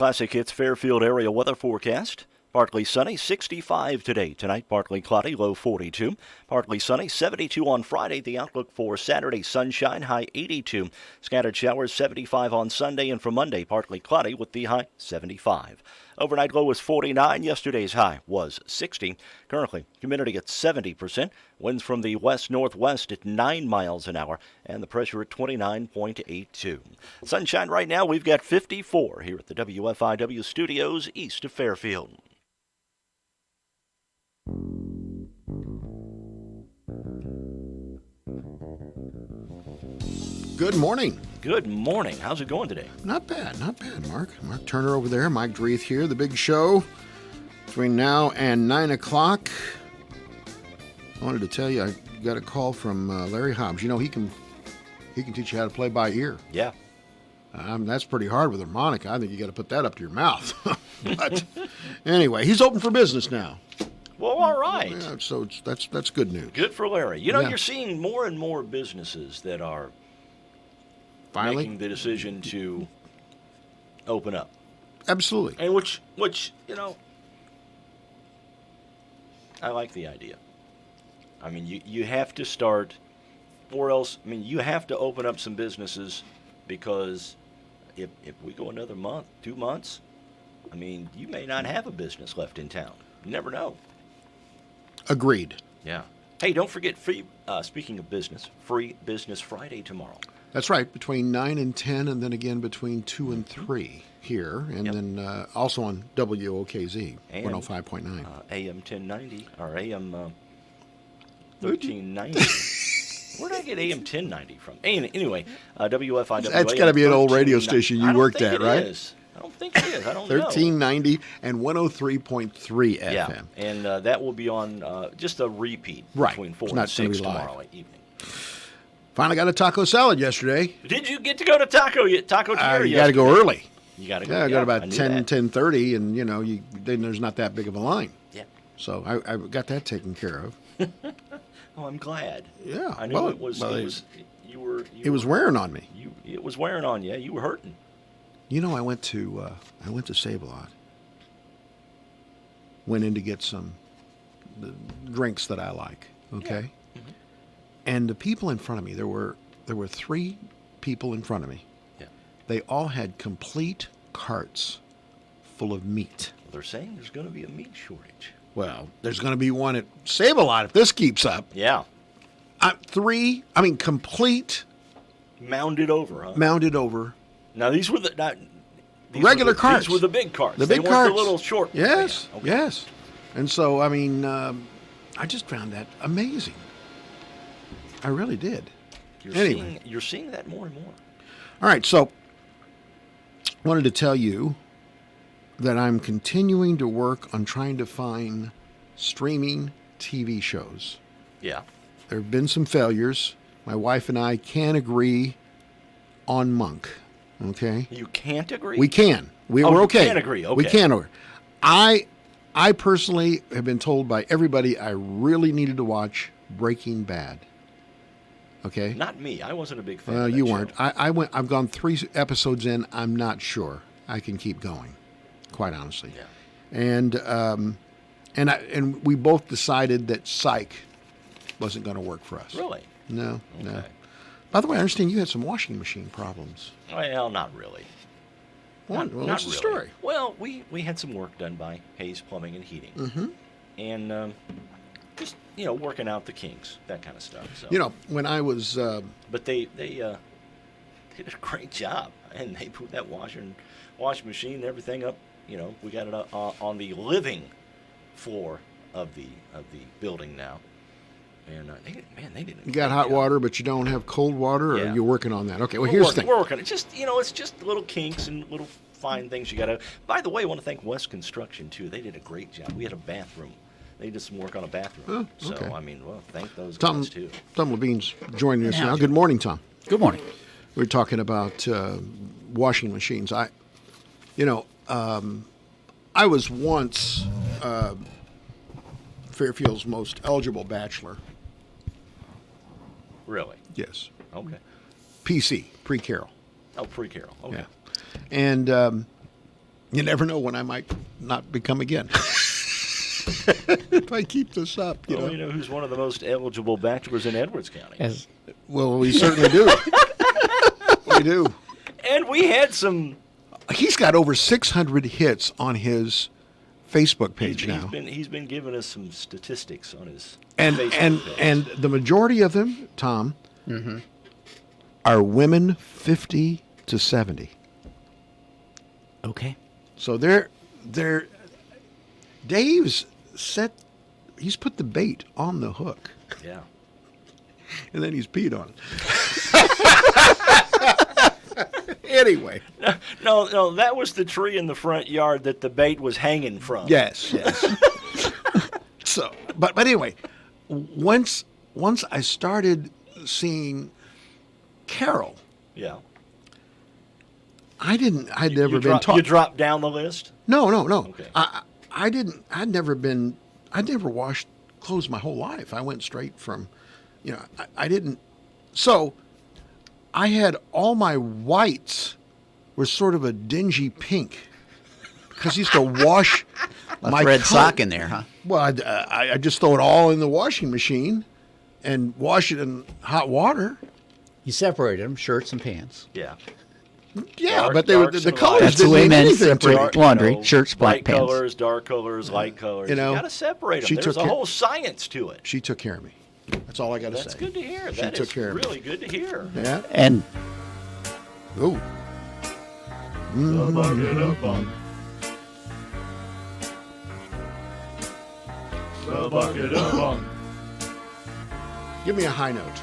Classic Hits Fairfield area weather forecast. Partly sunny, 65 today. Tonight, partly cloudy, low 42. Partly sunny, 72 on Friday. The outlook for Saturday, sunshine, high 82. Scattered showers, 75 on Sunday. And for Monday, partly cloudy with the high 75. Overnight low was 49. Yesterday's high was 60. Currently, humidity at 70%. Winds from the west-northwest at 9 miles an hour. And the pressure at 29.82. Sunshine right now, we've got 54 here at the WFIW studios east of Fairfield. Good morning. Good morning. How's it going today? Not bad, Mark. Mark Turner over there, Mike Dreeth here. The big show between now and 9 o'clock. I wanted to tell you, I got a call from Larry Hobbs. You know, he can teach you how to play by ear. Yeah. That's pretty hard with harmonica. I think you got to put that up to your mouth. But anyway, he's open for business now. Well, all right. Yeah, so that's good news. Good for Larry. You know, Yeah. You're seeing more and more businesses that are Finally, making the decision to open up. absolutely. And which I like the idea. I mean, you have to start, or else, I mean, you have to open up some businesses because if we go another month, 2 months, I mean, you may not have a business left in town. You never know. Agreed. Yeah. Hey, don't forget, speaking of business, Free Business Friday tomorrow. That's right, between 9 and 10, and then again between 2 and 3 here, and Yep. then also on WOKZ, And, 105.9. AM 1090, or AM 1390. Where did I get AM 1090 from? Anyway, WFIW. That's got to be an old radio 1390. station you I don't worked think at, it right? is. I don't think it is. I don't know. 1390 and 103.3 FM. Yeah, and that will be on just a repeat Right. between 4 It's and not gonna 6 be live. tomorrow evening. Finally got a taco salad yesterday. Did you get to go to Taco Tier You got to yesterday? go early. You got to go. Yeah, I got I about knew 10, that. 10:30, and then there's not that big of a line. Yeah. So I got that taken care of. Oh, I'm glad. Yeah. I knew well, it was. well, It was. You were. it was wearing on me. It was wearing on you. You were hurting. You know, I went to Save-A-Lot. Went in to get the drinks that I like. Okay, Yeah. Mhm. and the people in front of me, there were 3 people in front of me. Yeah. They all had complete carts full of meat. They're saying there's going to be a meat shortage. Well, there's going to be one at Save-A-Lot if this keeps up. Yeah. Complete Mounded over, huh? mounded over. Now these were these Regular were the, carts. These were the big carts. The They big weren't carts. the little short. Yes, Yeah, okay. yes. And so, I just found that amazing. I really did. You're seeing that more and more. All right, so I wanted to tell you that I'm continuing to work on trying to find streaming TV shows. Yeah. There have been some failures. My wife and I can't agree on Monk. Okay? You can't agree. We can. We're you okay. can agree. Okay. We can agree. I personally have been told by everybody I really needed to watch Breaking Bad. Okay? Not me. I wasn't a big fan. Of that You show. weren't. I've gone 3 episodes in. I'm not sure I can keep going, quite honestly. Yeah. And we both decided that Psych wasn't going to work for us. Really? No, no. Okay. By the way, I understand you had some washing machine problems. Well, not really. Well, Not what's the really. story? Well, we had some work done by Hayes Plumbing and Heating, Mm-hmm. and just working out the kinks, that kind of stuff. So. When I was But they did a great job, and they put that washing machine and everything up. We got it up, on the living floor of the building now, and they did. you got hot water, but you don't have cold water, or Yeah. you're working on that. Okay, well, We're here's working, the thing. We're working. It's just little kinks and little fine things you got to. By the way, I want to thank West Construction too. They did a great job. We had a bathroom. They did some work on a bathroom. Oh, okay. So thank those Tom guys too. Levine's joining us Yeah. now. Good morning, Tom. Good morning. We're talking about washing machines. I was once Fairfield's most eligible bachelor. Really? Yes. Okay. PC, pre-Carroll. Oh, pre-Carroll. Okay. Yeah. And You never know when I might not become again. If I keep this up, you know. You know who's one of the most eligible bachelors in Edwards County? Well, we certainly do. We do. And we had some. He's got over 600 hits on his Facebook page now. He's been giving us some statistics on his and Facebook page. and the majority of them, Tom, are women 50 to 70. Okay. So they're Dave's set. He's put the bait on the hook, Yeah. and then he's peed on it. Anyway. No, that was the tree in the front yard that the bait was hanging from. Yes. So, but anyway, once I started seeing Carol, Yeah. I'd never been taught. You dropped down the list? No. Okay. I'd never washed clothes my whole life. I went straight from, I didn't. So I had all my whites were sort of a dingy pink because I used to wash my red coat. sock in there, huh? Well, I just throw it all in the washing machine and wash it in hot water. You separated them, shirts and pants. Yeah. Yeah, Dark- but they were darks the and colors lights. That's the didn't way mean men anything to separate me. laundry, shirts, black bright pants. colors, dark colors, light colors. You know, got to separate them. she There's took a care- whole science to it. She took care of me. That's all I got to say. That's good to hear. She That took is care of me. really good to hear. Yeah. And Ooh. The bucket of bunk. The bucket of bunk. Give me a high note.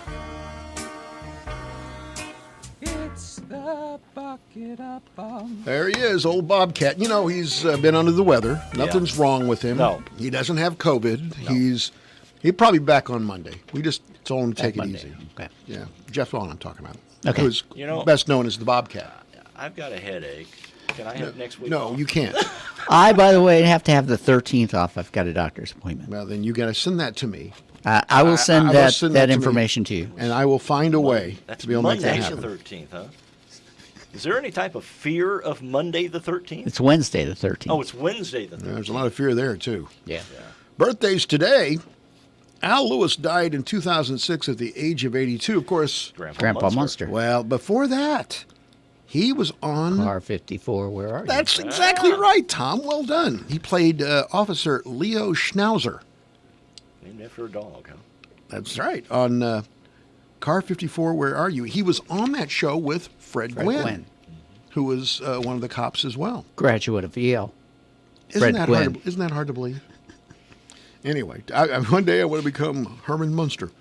It's the bucket of bum. There he is, old Bobcat. You know, he's been under the weather. Nothing's wrong with him. No. He doesn't have COVID. He'll probably be back on Monday. We just told him to take it Monday. easy. Okay. Yeah. Jeff Vaughn I'm talking about. Okay. Who's You know- best known as the Bobcat. I've got a headache. Can I have next week No, off? you can't. I, by the way, have to have the 13th off. I've got a doctor's appointment. Well, then you got to send that to me, I will send I will that, send that that to me. information to you. and I will find a way That's to be able to make that Monday the happen. 13th, huh? Is there any type of fear of Monday the 13th? It's Wednesday the 13th. Oh, it's Wednesday the 13th. There's a lot of fear there, too. yeah. Birthdays today. Al Lewis died in 2006 at the age of 82. Of course, Grandpa Munster. well, before that, he was on... Car 54, where are you? That's exactly right, Tom. Well done. He played Officer Leo Schnauzer. Named after a dog, huh? That's right. On Car 54, Where Are You? He was on that show with Fred Gwynn, who was one of the cops as well. Graduate of Yale. Isn't Fred that Gwynn. hard to believe? Anyway, one day I want to become Herman Munster.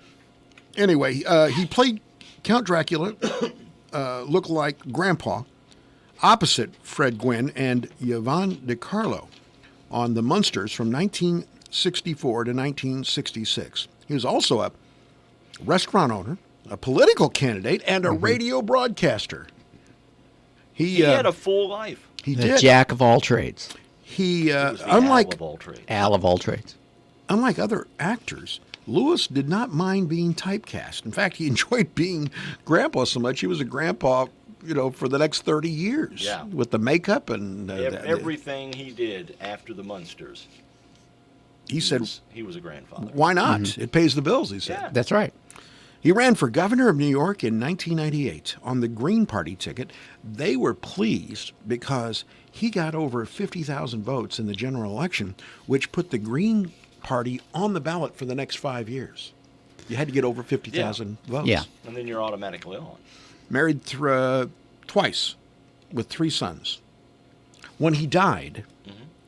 Anyway, he played Count Dracula, looked like Grandpa, opposite Fred Gwynn and Yvonne DiCarlo on The Munsters from 1964 to 1966. He was also a restaurant owner, a political candidate, and a radio broadcaster. He had a full life. He The did. jack of all trades. He Was the unlike Al of all trades. Al of all trades. Unlike other actors, Lewis did not mind being typecast. In fact, he enjoyed being Grandpa so much. He was a grandpa, for the next 30 years. Yeah. With the makeup and Everything he did after the Munsters. he said, he was a grandfather. "Why not? It pays the bills." He said. Yeah. That's right. He ran for governor of New York in 1998 on the Green Party ticket. They were pleased because he got over 50,000 votes in the general election, which put the Green Party on the ballot for the next 5 years. You had to get over 50,000 votes. Yeah. And then you're automatically on. Married twice with 3 sons. When he died,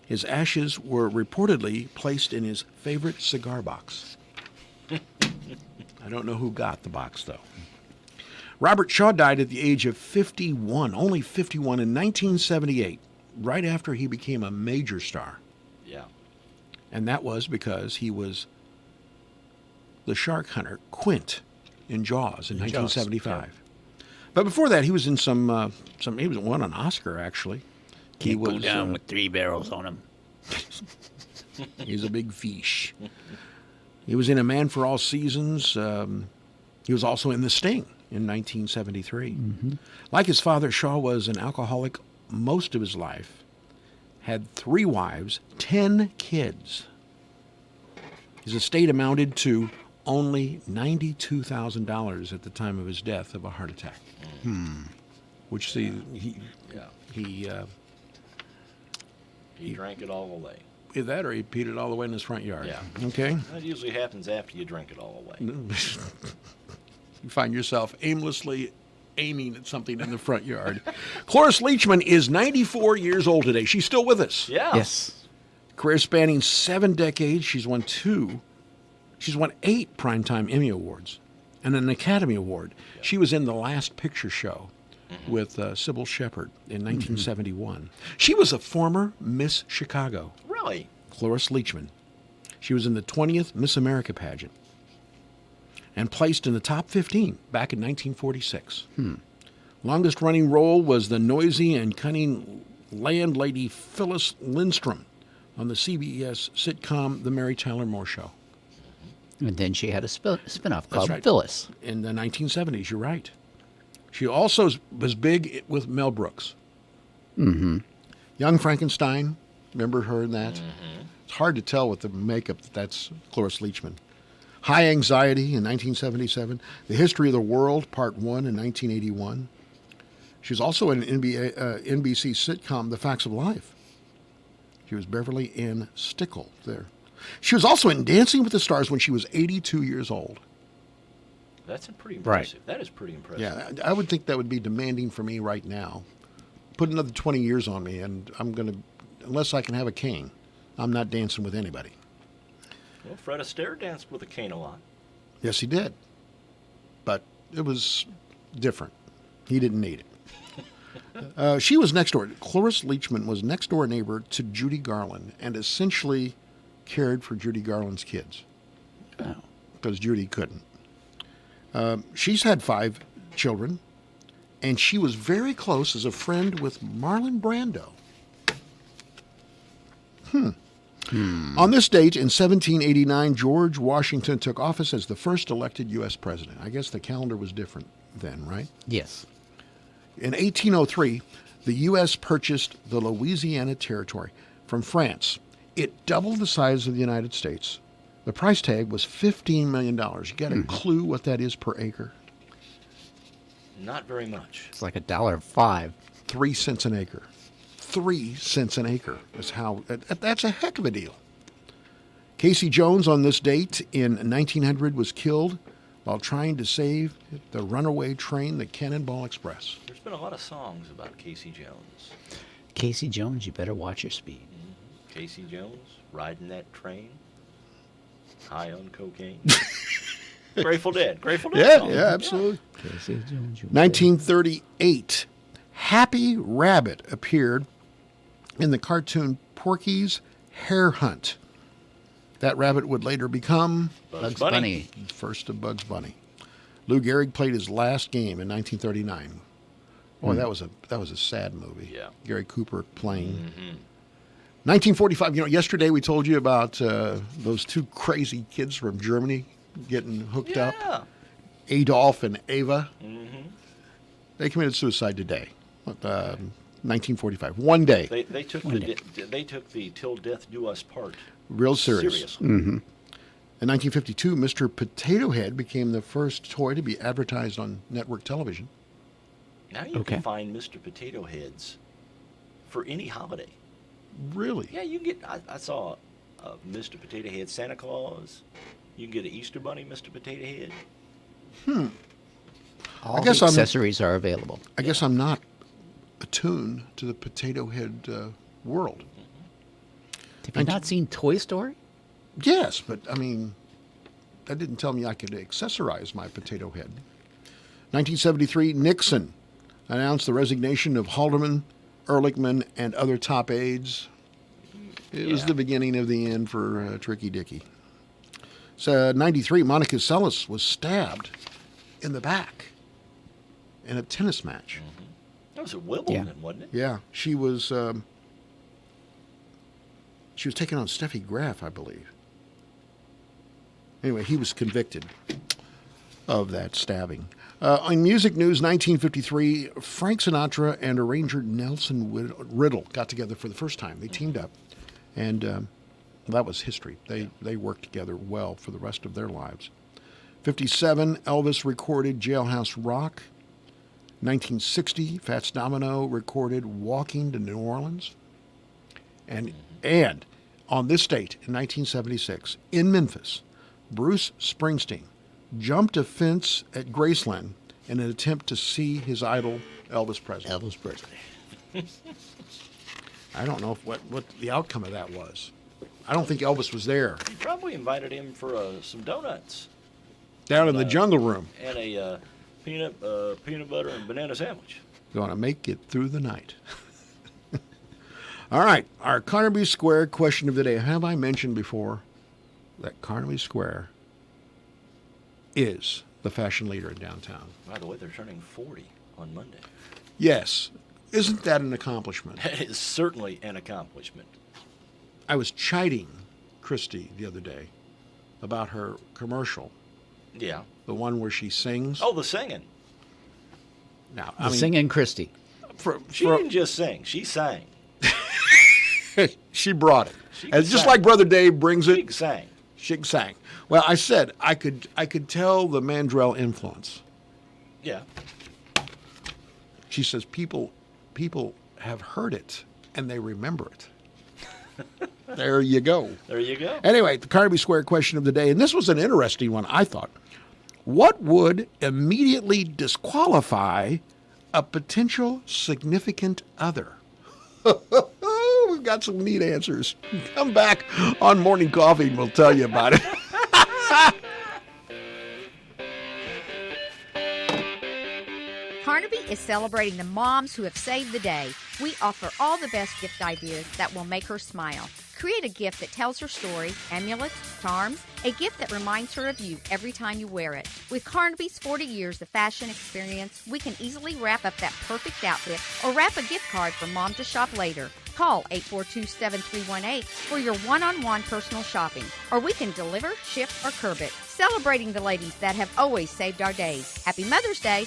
his ashes were reportedly placed in his favorite cigar box. I don't know who got the box, though. Robert Shaw died at the age of 51, only 51, in 1978, right after he became a major star. Yeah. And that was because he was the shark hunter Quint in Jaws in 1975. But before that, he was in some he was won an Oscar, actually. He Can't go was, down with 3 barrels on him. He's a big fish. He was in A Man for All Seasons. He was also in The Sting in 1973. Like his father, Shaw was an alcoholic most of his life, had 3 wives, 10 kids. His estate amounted to only $92,000 at the time of his death of a heart attack. Which he drank it all away. either that or he peed it all the way in his front yard. Yeah. Okay. That usually happens after you drink it all away. You find yourself aimlessly aiming at something in the front yard. Cloris Leachman is 94 years old today. She's still with us. Yeah. Yes. Career spanning 7 decades. She's won 8 Primetime Emmy Awards and an Academy Award. Yeah. She was in The Last Picture Show with Sybil Shepherd in 1971. She was a former Miss Chicago. Really? Cloris Leachman. She was in the 20th Miss America pageant and placed in the top 15 back in 1946. Longest running role was the noisy and cunning landlady Phyllis Lindstrom on the CBS sitcom The Mary Tyler Moore Show. And then she had a spin-off called right. Phyllis. In the 1970s, you're right. She also was big with Mel Brooks. Young Frankenstein, remember her in that? It's hard to tell with the makeup that's Cloris Leachman. High Anxiety in 1977. The History of the World, Part 1 in 1981. She was also in an NBC sitcom, The Facts of Life. She was Beverly Ann Stickle there. She was also in Dancing with the Stars when she was 82 years old. That's pretty impressive. Right. That is pretty impressive. Yeah, I would think that would be demanding for me right now. Put another 20 years on me, and I'm going to, unless I can have a cane, I'm not dancing with anybody. Well, Fred Astaire danced with a cane a lot. Yes, he did. But it was different. He didn't need it. She was next door. Cloris Leachman was next door neighbor to Judy Garland and essentially cared for Judy Garland's kids because Judy couldn't. She's had 5 children, and she was very close as a friend with Marlon Brando. On this date in 1789, George Washington took office as the first elected U.S. president. I guess the calendar was different then, right? Yes. In 1803, the U.S. purchased the Louisiana Territory from France. It doubled the size of the United States. The price tag was $15 million. You got a clue what that is per acre? Not very much. It's like $1.05. 3 cents an acre. 3 cents an acre is how. That's a heck of a deal. Casey Jones on this date in 1900 was killed while trying to save the runaway train, the Cannonball Express. There's been a lot of songs about Casey Jones. Casey Jones, you better watch your speed. Casey Jones riding that train, high on cocaine. Grateful Dead. Grateful Dead. song. Yeah, absolutely. Casey Jones, you 1938, Happy Rabbit appeared in the cartoon Porky's Hare Hunt. That rabbit would later become Bugs Bugs Bunny. first of Bugs Bunny. Lou Gehrig played his last game in 1939. Boy, that was a sad movie. Yeah. Gary Cooper playing. 1945. You know, yesterday we told you about those 2 crazy kids from Germany getting hooked up. Yeah. Adolf and Ava. They committed suicide today. 1945. One day. They took they took the till death do us part Real serious. seriously. In 1952, Mr. Potato Head became the first toy to be advertised on network television. Now you can find Mr. Potato Heads for any holiday. Really? Yeah, you can get. I saw a Mr. Potato Head Santa Claus. You can get an Easter Bunny Mr. Potato Head. All I guess the I'm- accessories are available. I guess I'm not attuned to the Potato Head world. Have you not seen Toy Story? Yes, but I mean, that didn't tell me I could accessorize my potato head. 1973, Nixon announced the resignation of Haldeman, Ehrlichman, and other top aides. It was the beginning of the end for Tricky Dicky. So, 93, Monica Seles was stabbed in the back in a tennis match. That was at Wimbledon, wasn't it? Yeah, she was taking on Steffi Graf, I believe. Anyway, he was convicted. of that stabbing. On music news, 1953, Frank Sinatra and arranger Nelson Riddle got together for the first time. They teamed up, and that was history. They worked together well for the rest of their lives. 57, Elvis recorded Jailhouse Rock. 1960, Fats Domino recorded Walking to New Orleans. And on this date, in 1976, in Memphis, Bruce Springsteen jumped a fence at Graceland in an attempt to see his idol, Elvis Presley. Elvis Presley. I don't know what the outcome of that was. I don't think Elvis was there. You probably invited him for some donuts. Down in the jungle room. And a peanut butter and banana sandwich. Going to make it through the night. All right, our Carnaby Square question of the day. Have I mentioned before that Carnaby Square is the fashion leader in downtown? By the way, they're turning 40 on Monday. Yes. Isn't that an accomplishment? That is certainly an accomplishment. I was chiding Christy the other day about her commercial. Yeah. The one where she sings. Oh, the singing. Now, The singing Christy. She didn't just sing. She sang. She brought it. Just sang. like Brother Dave brings it. She sang. She sang. Well, I said I could tell the Mandrell influence. Yeah. She says people have heard it and they remember it. There you go. There you go. Anyway, the Carnaby Square question of the day, and this was an interesting one, I thought. What would immediately disqualify a potential significant other? We've got some neat answers. Come back on Morning Coffee and we'll tell you about it. Carnaby is celebrating the moms who have saved the day. We offer all the best gift ideas that will make her smile. Create a gift that tells her story, amulets, charms, a gift that reminds her of you every time you wear it. With Carnaby's 40 years of fashion experience, we can easily wrap up that perfect outfit or wrap a gift card for mom to shop later. Call 842-7318 for your one-on-one personal shopping, or we can deliver, ship, or curb it. Celebrating the ladies that have always saved our days. Happy Mother's Day!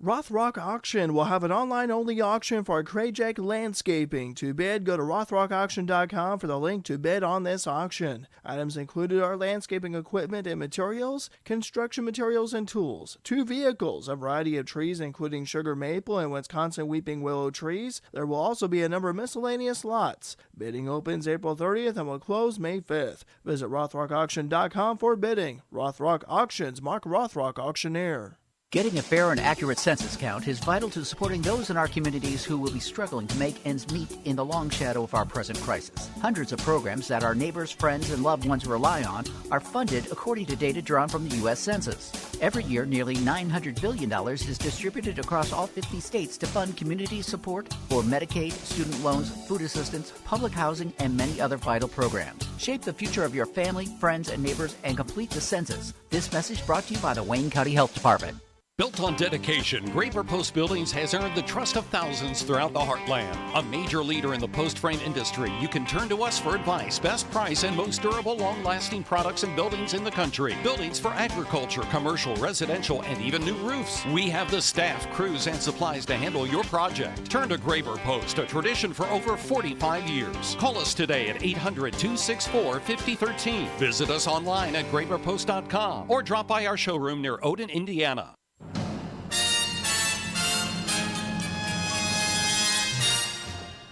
Rothrock Auction will have an online-only auction for Krajak Landscaping. To bid, go to rothrockauction.com for the link to bid on this auction. Items included are landscaping equipment and materials, construction materials and tools, 2 vehicles, a variety of trees including sugar maple and Wisconsin weeping willow trees. There will also be a number of miscellaneous lots. Bidding opens April 30th and will close May 5th. Visit rothrockauction.com for bidding. Rothrock Auctions, Mark Rothrock Auctioneer. Getting a fair and accurate census count is vital to supporting those in our communities who will be struggling to make ends meet in the long shadow of our present crisis. Hundreds of programs that our neighbors, friends, and loved ones rely on are funded according to data drawn from the U.S. Census. Every year, nearly $900 billion is distributed across all 50 states to fund community support for Medicaid, student loans, food assistance, public housing, and many other vital programs. Shape the future of your family, friends, and neighbors and complete the census. This message brought to you by the Wayne County Health Department. Built on dedication, Graber Post Buildings has earned the trust of thousands throughout the heartland. A major leader in the post frame industry, you can turn to us for advice, best price, and most durable, long-lasting products and buildings in the country. Buildings for agriculture, commercial, residential, and even new roofs. We have the staff, crews, and supplies to handle your project. Turn to Graber Post, a tradition for over 45 years. Call us today at 800-264-5013. Visit us online at graberpost.com or drop by our showroom near Odin, Indiana.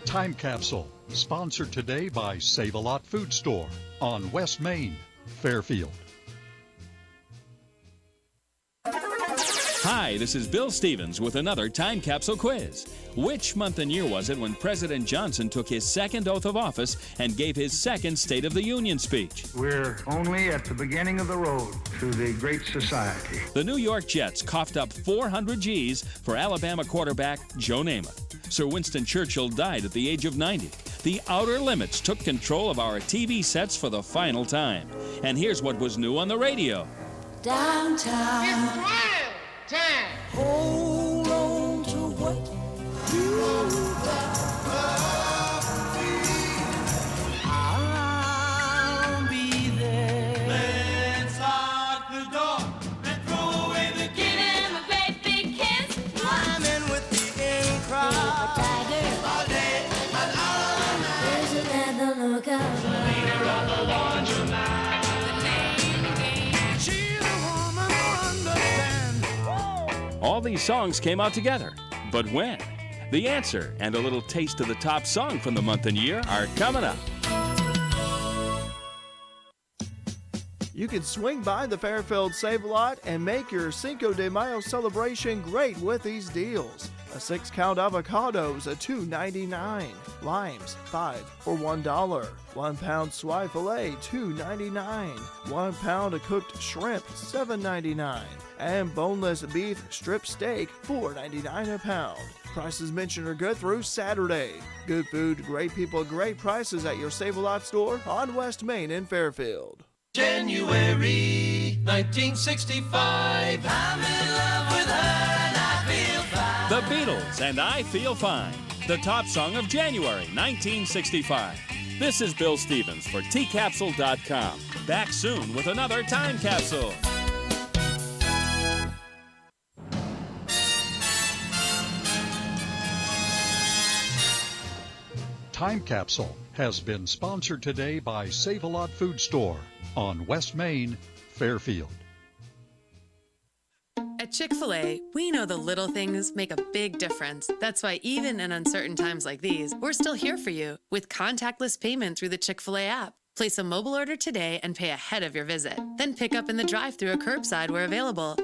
Time Capsule, sponsored today by Save-A-Lot Food Store on West Main, Fairfield. Hi, this is Bill Stevens with another Time Capsule quiz. Which month and year was it when President Johnson took his second oath of office and gave his second State of the Union speech? We're only at the beginning of the road to the Great Society. The New York Jets coughed up 400 G's for Alabama quarterback Joe Namath. Sir Winston Churchill died at the age of 90. The Outer Limits took control of our TV sets for the final time. And here's what was new on the radio. Downtown. It's drive time. Hold on to what you got. I'll be there. Let's lock the door and throw look out. Leader of the laundromat. She's a woman who understands. All these songs came out together. But when? The answer and a little taste of the top song from the month and year are coming up. You can swing by the Fairfield Save-A-Lot and make your Cinco de Mayo celebration great with these deals. A 6-count avocados at $2.99. Limes, 5 for $1. 1 pound swai filet, $2.99. 1 pound of cooked shrimp, $7.99. And boneless beef strip steak, $4.99 a pound. Prices mentioned are good through Saturday. Good food, great people, great prices at your Save-A-Lot store on West Main in Fairfield. January 1965. I'm in love with her and I feel fine. The Beatles and I Feel Fine, the top song of January 1965. This is Bill Stevens for tcapsule.com. Back soon with another time capsule. Time Capsule has been sponsored today by Save-A-Lot Food Store on West Main, Fairfield. At Chick-fil-A, we know the little things make a big difference. That's why even in uncertain times like these, we're still here for you with contactless payment through the Chick-fil-A app. Place a mobile order today and pay ahead of your visit. Then pick up in the drive-thru or curbside where available.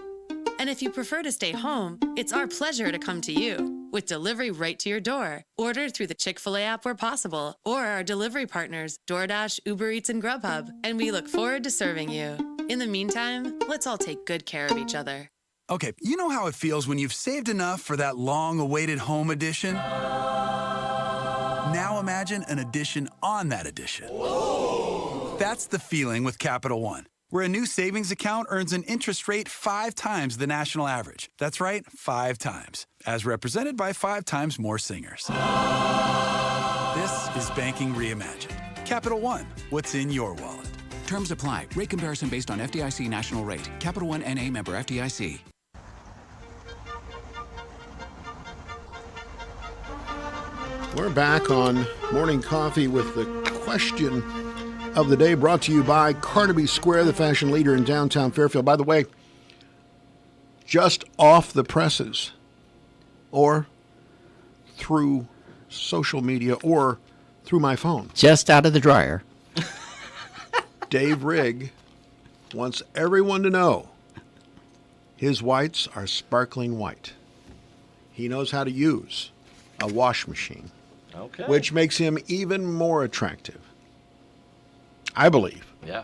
And if you prefer to stay home, it's our pleasure to come to you with delivery right to your door. Order through the Chick-fil-A app where possible, or our delivery partners, DoorDash, Uber Eats, and Grubhub. And we look forward to serving you. In the meantime, let's all take good care of each other. Okay, you know how it feels when you've saved enough for that long-awaited home edition? Now imagine an addition on that addition. Whoa. That's the feeling with Capital One, where a new savings account earns an interest rate 5 times the national average. That's right, 5 times, as represented by 5 times more singers. This is banking reimagined. Capital One, what's in your wallet? Terms apply. Rate comparison based on FDIC national rate. Capital One NA, member FDIC. We're back on Morning Coffee with the question of the day, brought to you by Carnaby Square, the fashion leader in downtown Fairfield. By the way, just off the presses, or through social media, or through my phone. Just out of the dryer. Dave Rigg wants everyone to know his whites are sparkling white. He knows how to use a wash machine, which makes him even more attractive, I believe. Yeah.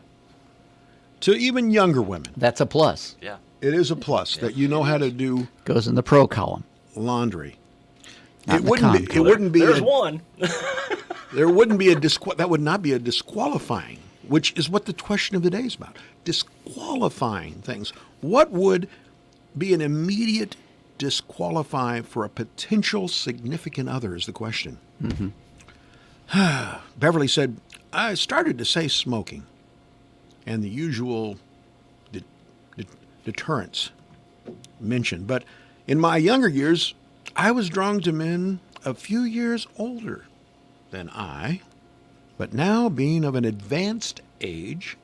To even younger women. That's a plus. Yeah. It is a plus that you know how to do. Goes in the pro column. Laundry. Not It in the wouldn't con be. It column. wouldn't be. There's one. There wouldn't be a that would not be a disqualifying, which is what the question of the day is about. Disqualifying things. What would be an immediate disqualify for a potential significant other is the question. Mm-hmm. Beverly said, I started to say smoking and the usual deterrents mentioned. But in my younger years, I was drawn to men a few years older than I. But now, being of an advanced age,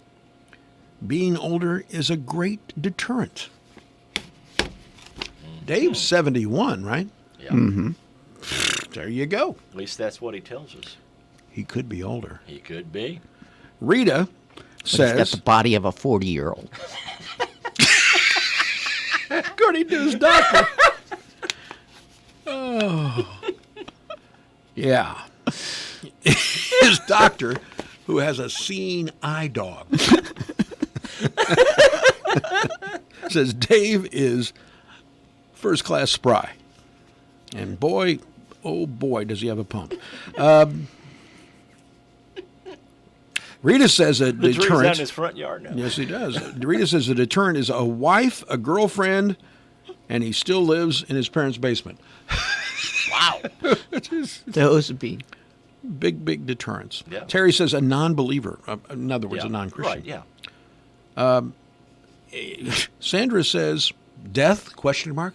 being older is a great deterrent. Dave's 71, right? Yeah. Mm-hmm. There you go. At least that's what he tells us. He could be older. He could be. Rita says... He's got the body of a 40-year-old. According to his doctor. Oh. Yeah. His doctor, who has a seeing eye dog, says Dave is first-class spry. And boy, oh boy, does he have a pump. Rita says a The tree's deterrent... out in his front yard now. Yes, he does. Rita says a deterrent is a wife, a girlfriend, and he still lives in his parents' basement. Wow. Those would be... Big deterrents. Yeah. Terry says a non-believer. In other words, Yeah. a non-Christian. Right, yeah. Sandra says death, question mark.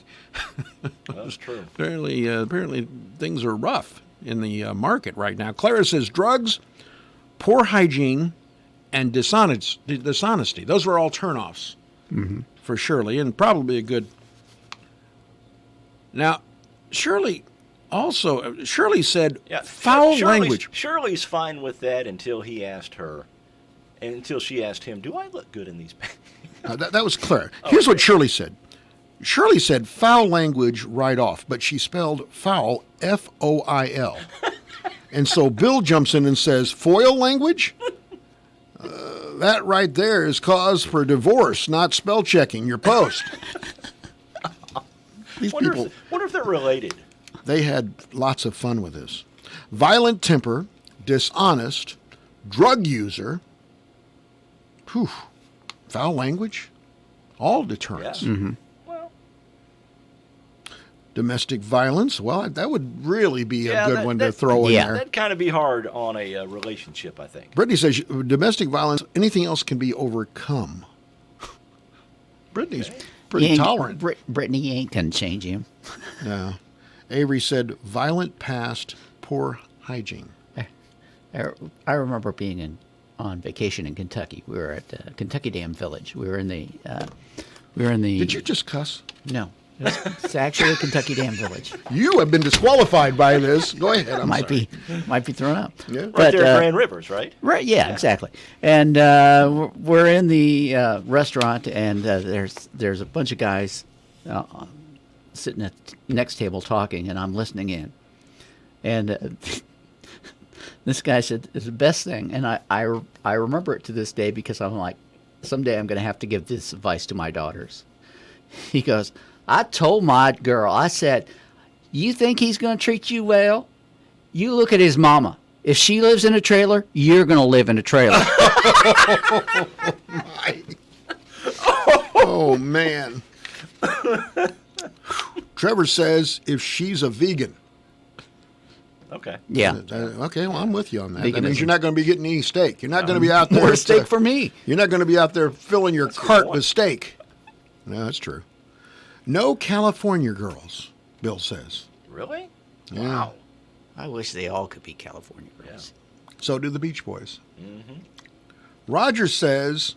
That's true. Apparently things are rough in the market right now. Clara says drugs, poor hygiene, and dishonesty. Those were all turnoffs for Shirley, and probably a good. Now, Shirley said foul language. Shirley's fine with that until he asked her, and until she asked him, "Do I look good in these pants?" That was clear. Here's what Shirley said. Shirley said foul language right off, but she spelled foul F-O-I-L. And so Bill jumps in and says, foil language? That right there is cause for divorce, not spell checking your post. These people, wonder if they're related. they had lots of fun with this. Violent temper, dishonest, drug user, foul language, all deterrents. Yeah. Well, domestic violence, well, that would really be a good one to throw in there. That'd kind of be hard on a relationship, I think. Brittany says domestic violence, anything else can be overcome. Brittany's pretty tolerant. Brittany, you ain't going to change him. No. Avery said violent past, poor hygiene. I remember being on vacation in Kentucky. We were at Kentucky Dam Village. We were in the. Did you just cuss? No, it's actually Kentucky Dam Village. You have been disqualified by this. Go ahead. Might be thrown out. Yeah. Right there at Grand Rivers, right? Right. Yeah. Exactly. And we're in the restaurant, and there's a bunch of guys sitting at the next table talking, and I'm listening in, and. This guy said, it's the best thing, and I remember it to this day because I'm like, someday I'm going to have to give this advice to my daughters. He goes, I told my girl, I said, you think he's going to treat you well? You look at his mama. If she lives in a trailer, you're going to live in a trailer. Oh, man. Trevor says if she's a vegan. Okay. Yeah. Okay, well, I'm with you on that. Veganism. That means you're not going to be getting any steak. You're not going to be out there. More steak for me. You're not going to be out there filling your cart with steak. No, that's true. No California girls, Bill says. Really? Yeah. Wow. I wish they all could be California girls. So do the Beach Boys. Mm-hmm. Roger says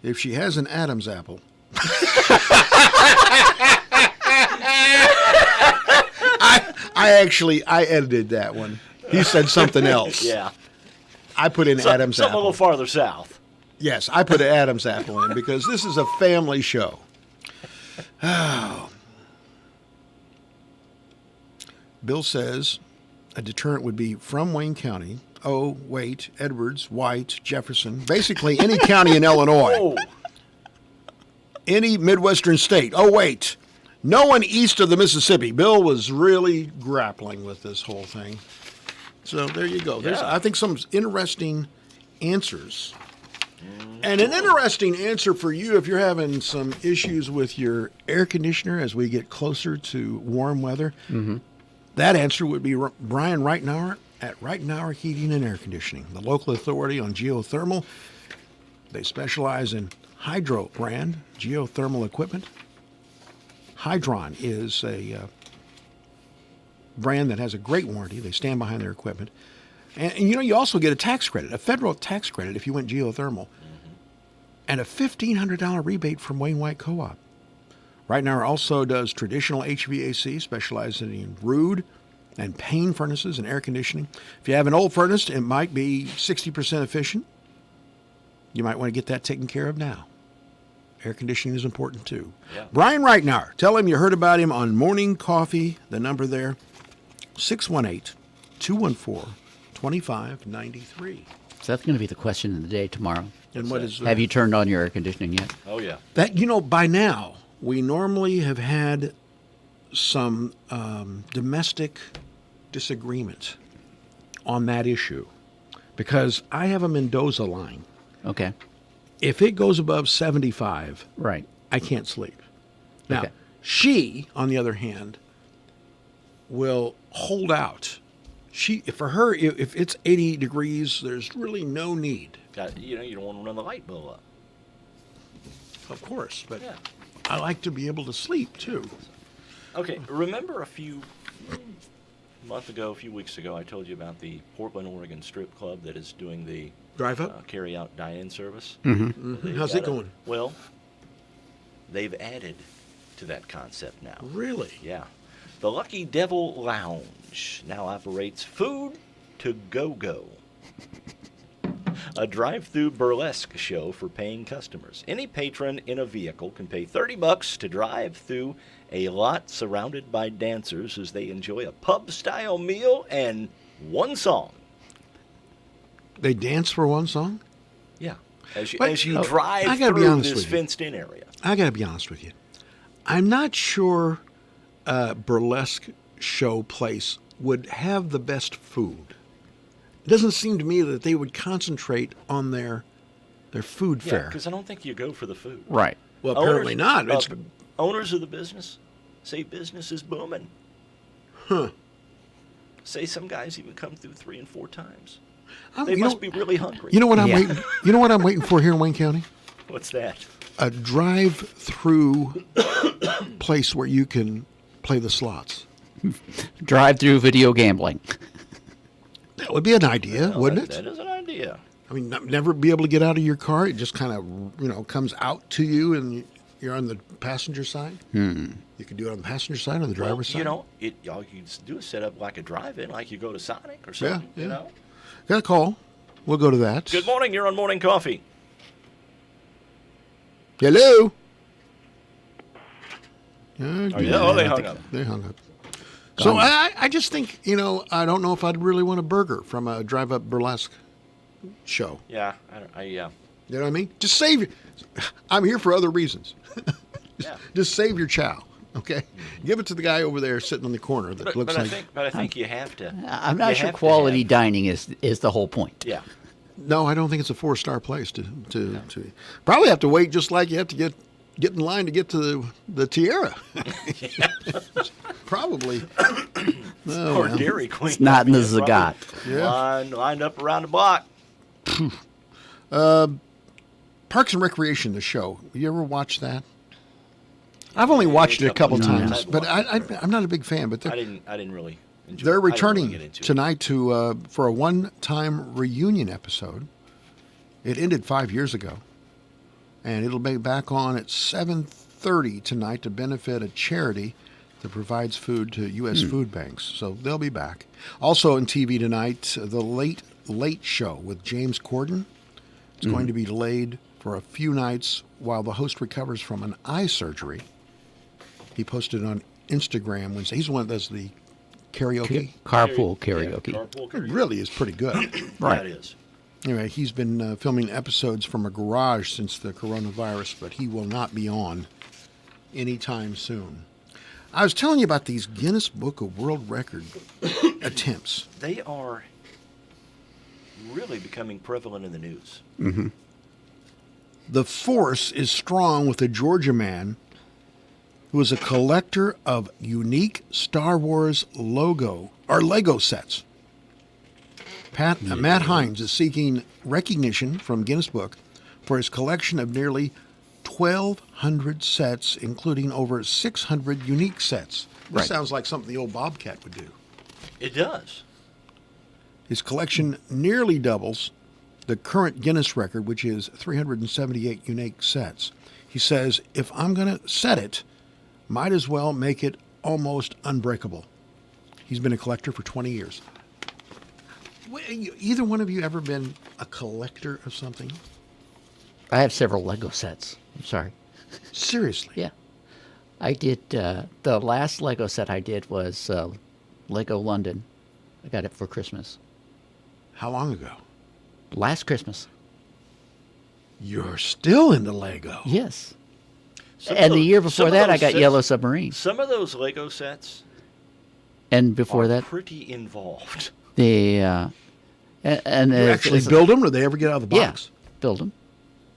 if she has an Adam's apple. I edited that one. He said something else. Yeah. I put in Adam's something apple. a little farther south. Yes, I put an Adam's apple in because this is a family show. Oh. Bill says a deterrent would be from Wayne County. Oh, wait, Edwards, White, Jefferson, basically any county in Illinois. Oh. Any Midwestern state. Oh, wait. No one east of the Mississippi. Bill was really grappling with this whole thing. So there you go. There's, I think, some interesting answers. And an interesting answer for you if you're having some issues with your air conditioner as we get closer to warm weather. Mm-hmm. That answer would be Brian Reitnauer at Reitnauer Heating and Air Conditioning, the local authority on geothermal. They specialize in Hydro brand geothermal equipment. Hydron is a brand that has a great warranty. They stand behind their equipment. And you know, you also get a tax credit, a federal tax credit if you went geothermal, and a $1,500 rebate from Wayne White Co-op. Reitnauer also does traditional HVAC, specializing in Rude and Payne furnaces and air conditioning. If you have an old furnace, it might be 60% efficient. You might want to get that taken care of now. Air conditioning is important too. Yeah. Brian Reitnauer, tell him you heard about him on Morning Coffee. The number there, 618-214-2593. So that's going to be the question of the day tomorrow. And what is Have you turned on your air conditioning yet? Oh, yeah. That, you know, by now, we normally have had some domestic disagreement on that issue because I have a Mendoza line. Okay. If it goes above 75, right, I can't sleep. Now, Okay. she, on the other hand, will hold out. For her, if it's 80 degrees, there's really no need. You know, you don't want to run the light bill up. Of course, but Yeah. I like to be able to sleep too. Okay, remember a few a few weeks ago, I told you about the Portland, Oregon strip club that is doing the drive-up carry-out dine-in service. Mm-hmm. How's it going? Well, they've added to that concept now. Really? Yeah. The Lucky Devil Lounge now operates food to go-go. A drive-through burlesque show for paying customers. Any patron in a vehicle can pay $30 to drive through a lot surrounded by dancers as they enjoy a pub-style meal and one song. They dance for one song? Yeah. As you drive through this fenced-in area. I got to be honest with you. I'm not sure a burlesque show place would have the best food. It doesn't seem to me that they would concentrate on their food fare. Because I don't think you go for the food. Right. Well, apparently not. Owners of the business say business is booming. Huh. Say some guys even come through 3 and 4 times. They must be really hungry. You know what I'm waiting? You know what I'm waiting for here in Wayne County? What's that? A drive-through place where you can play the slots. Drive-through video gambling. That would be an idea, wouldn't it? That is an idea. I mean, never be able to get out of your car. It just kind of, comes out to you, and you're on the passenger side. You could do it on the passenger side or the driver's side. All you can do is set up like a drive-in, like you go to Sonic or something. Yeah. You know. Got a call. We'll go to that. Good morning. You're on Morning Coffee. Hello. They hung up. They hung up. So I just think, I don't know if I'd really want a burger from a drive-up burlesque show. Yeah, You know what I mean? Just save. I'm here for other reasons. Just save your chow, okay? Give it to the guy over there sitting on the corner that looks like. But I think you have to. I'm not sure quality dining is the whole point. Yeah. No, I don't think it's a 4-star place to probably have to wait just like you have to get in line to get to the Tierra. Probably. Or Dairy Queen. It's not in the Zagat. Yeah. Lined up around the block. Parks and Recreation, the show. You ever watch that? I've only watched it a couple times, but I'm not a big fan. But I didn't really enjoy it. They're I didn't really returning get into tonight for a one-time reunion episode. It ended 5 years ago. And it'll be back on at 7:30 tonight to benefit a charity that provides food to U.S. food banks. So they'll be back. Also on TV tonight, The Late Late Show with James Corden. It's going to be delayed for a few nights while the host recovers from an eye surgery. He posted on Instagram Wednesday. He's the one that does the karaoke. Carpool karaoke. Yeah, carpool karaoke. It really is pretty good. Right. That is. Anyway, he's been filming episodes from a garage since the coronavirus, but he will not be on anytime soon. I was telling you about these Guinness Book of World Record attempts. They are really becoming prevalent in the news. Mm-hmm. The force is strong with a Georgia man who is a collector of unique Star Wars Lego sets. Matt Hines is seeking recognition from Guinness Book for his collection of nearly 1,200 sets, including over 600 unique sets. This sounds like something the old Bobcat would do. It does. His collection nearly doubles the current Guinness record, which is 378 unique sets. He says, if I'm going to set it, might as well make it almost unbreakable. He's been a collector for 20 years. Either one of you ever been a collector of something? I have several Lego sets. I'm sorry. Seriously? Yeah. I did, the last Lego set I did was Lego London. I got it for Christmas. How long ago? Last Christmas. You're still into Lego? Yes. And the year before that, I got Yellow Submarine. Some of those Lego sets and before that, pretty involved. And you actually build them, or they ever get out of the box? Yeah, build them.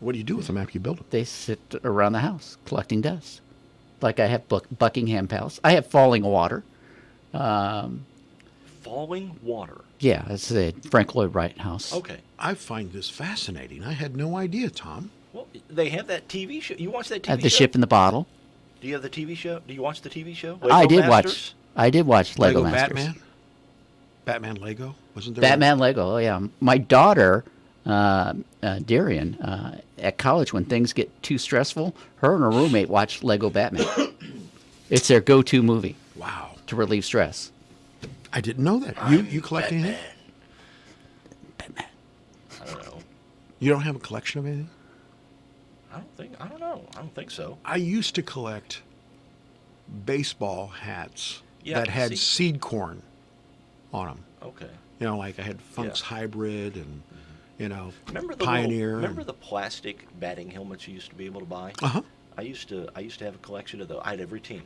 What do you do with them after you build them? They sit around the house collecting dust. Like I have Buckingham Palace. I have Falling Water. Falling Water? Yeah, it's the Frank Lloyd Wright house. Okay. I find this fascinating. I had no idea, Tom. Well, they have that TV show. You watch that TV show? I have The Ship in the Bottle. Do you have the TV show? Do you watch the TV show? I did watch Lego Masters. Batman? Batman Lego? Wasn't there? Batman Lego. Oh yeah, my daughter, Darian, at college when things get too stressful, her and her roommate watch Lego Batman. It's their go-to movie. Wow. To relieve stress. I didn't know that. You collect anything? Batman. I don't know. You don't have a collection of anything? I don't know. I don't think so. I used to collect baseball hats that had seed corn on them. Okay. You know, like I had Funk's Hybrid and, you know, Remember the Pioneer. remember the plastic batting helmets you used to be able to buy? Uh-huh. I used to have a collection of those. I had every team.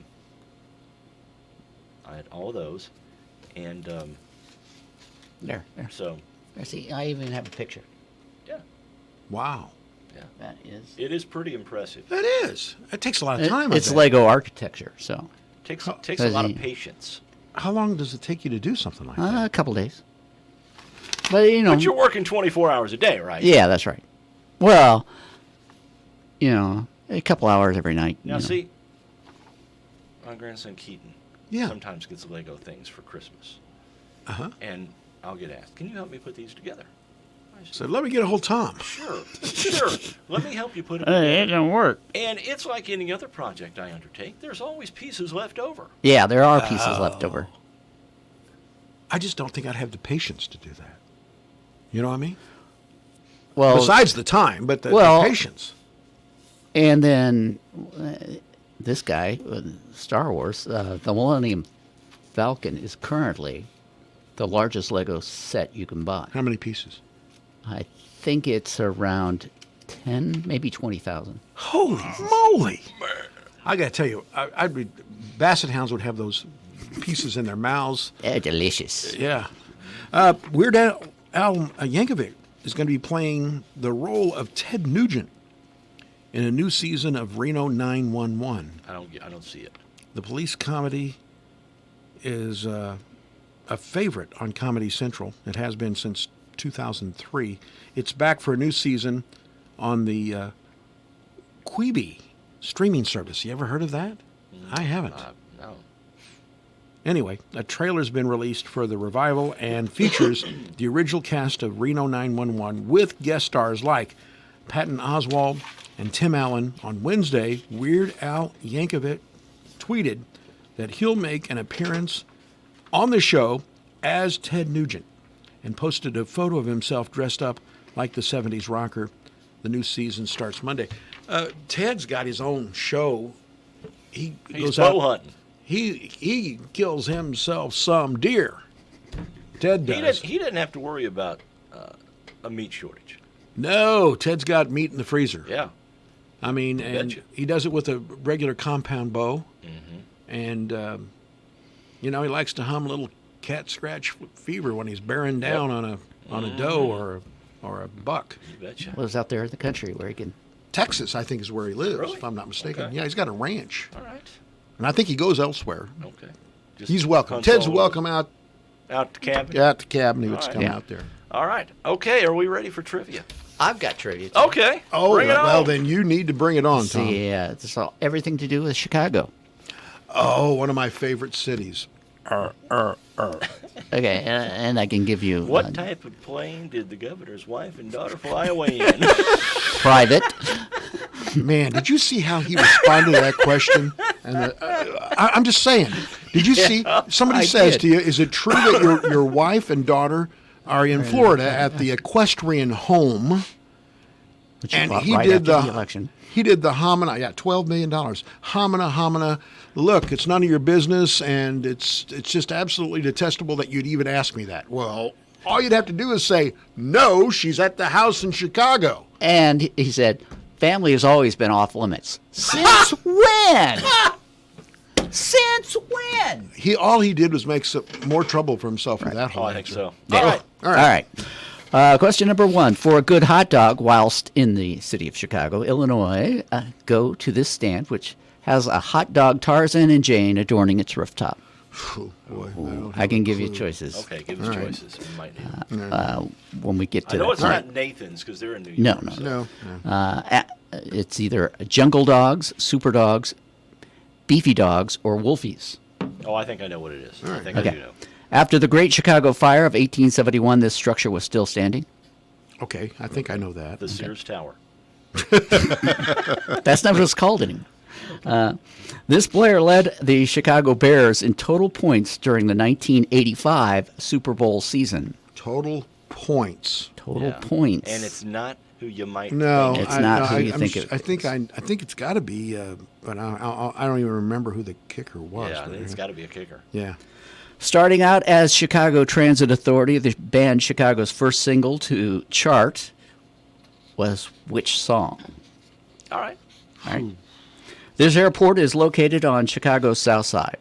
I had all of those, and There. so See, I even have a picture. yeah, Wow. yeah, That is. it is pretty impressive. That is. It takes a lot of time. It's Lego architecture, so. Takes a lot of patience. How long does it take you to do something like that? A couple days. But you know. But you're working 24 hours a day, right? Yeah, that's right. Well, you know, a couple hours every night. Now see, my grandson Keaton Yeah. sometimes gets Lego things for Christmas, Uh-huh. and I'll get asked, "Can you help me put these together?" So let me get a hold of Tom. Sure, sure. Let me help you put it Hey, together. it don't work. And it's like any other project I undertake. There's always pieces left over. Yeah, there are pieces left over. I just don't think I'd have the patience to do that. You know what I mean? Well, besides the time, but the patience. And then this guy, Star Wars, the Millennium Falcon is currently the largest Lego set you can buy. How many pieces? I think it's around 10, maybe 20,000. Holy moly! I got to tell you, Basset Hounds would have those pieces in their mouths. They're delicious. Yeah. Weird Al Yankovic is going to be playing the role of Ted Nugent in a new season of Reno 911. I don't see it. The police comedy is a favorite on Comedy Central. It has been since 2003. It's back for a new season on the Quibi streaming service. You ever heard of that? I haven't. No. Anyway, a trailer's been released for the revival and features the original cast of Reno 911 with guest stars like Patton Oswalt and Tim Allen. On Wednesday, Weird Al Yankovic tweeted that he'll make an appearance on the show as Ted Nugent and posted a photo of himself dressed up like the 70s rocker. The new season starts Monday. Ted's got his own show. He's goes bow out hunting. He kills himself some deer. Ted does. He didn't have to worry about a meat shortage. No, Ted's got meat in the freezer. Yeah. I mean, and Betcha. he does it with a regular compound bow. Mm-hmm. And, you know, he likes to hum a little cat scratch fever when he's bearing down on a doe or a buck. You betcha. Lives out there in the country where he can. Texas, I think, is where he lives, Really? if I'm not mistaken. Okay. Yeah, he's got a ranch. All right. And I think he goes elsewhere. Okay. Just He's welcome. hunts Ted's all welcome out the cabin. at the cabin. He would All right. come Yeah. out there. All right. Okay. Are we ready for trivia? I've got trivia. Too. Okay. Oh, Bring it well, on. then you need to bring it on, Tom. Yeah, it's all everything to do with Chicago. Oh, one of my favorite cities. Okay, and I can give you What type of plane did the governor's wife and daughter fly away in? private. Man, did you see how he responded to that question? And I'm just saying. Did you see? Somebody I says did. to you, "Is it true that your wife and daughter are in Florida at the equestrian home?" Which you And bought he right did after the election. He did the homina. Yeah, $12 million. Homina. Look, it's none of your business, and it's just absolutely detestable that you'd even ask me that. Well, all you'd have to do is say, "No, she's at the house in Chicago." And he said, family has always been off limits. Since when? Since when? All he did was make some more trouble for himself with that Oh, whole I think answer. so. Yeah. All right. All right. All right. Question number 1. For a good hot dog whilst in the city of Chicago, Illinois, go to this stand, which has a hot dog Tarzan and Jane adorning its rooftop. Oh, boy, I can give you choices. Okay. Give us All right. choices. We might need. When we get I to know that it's part. not Nathan's because they're in New No, York. no. No. It's either Jungle Dogs, Super Dogs, Beefy Dogs, or Wolfies. Oh, I think I know what it is. I think Okay. I do know. After the Great Chicago Fire of 1871, this structure was still standing. Okay, I think I know that. The Sears Tower. That's not what it's called anymore. This player led the Chicago Bears in total points during the 1985 Super Bowl season. Total points. Total points. And it's not who you might No, think. It's not who you think it I think it's got to be, but I don't even remember who the kicker was. Yeah, it's got to be a kicker. Yeah. Starting out as Chicago Transit Authority, the band Chicago's first single to chart was which song? All right. This airport is located on Chicago's south side.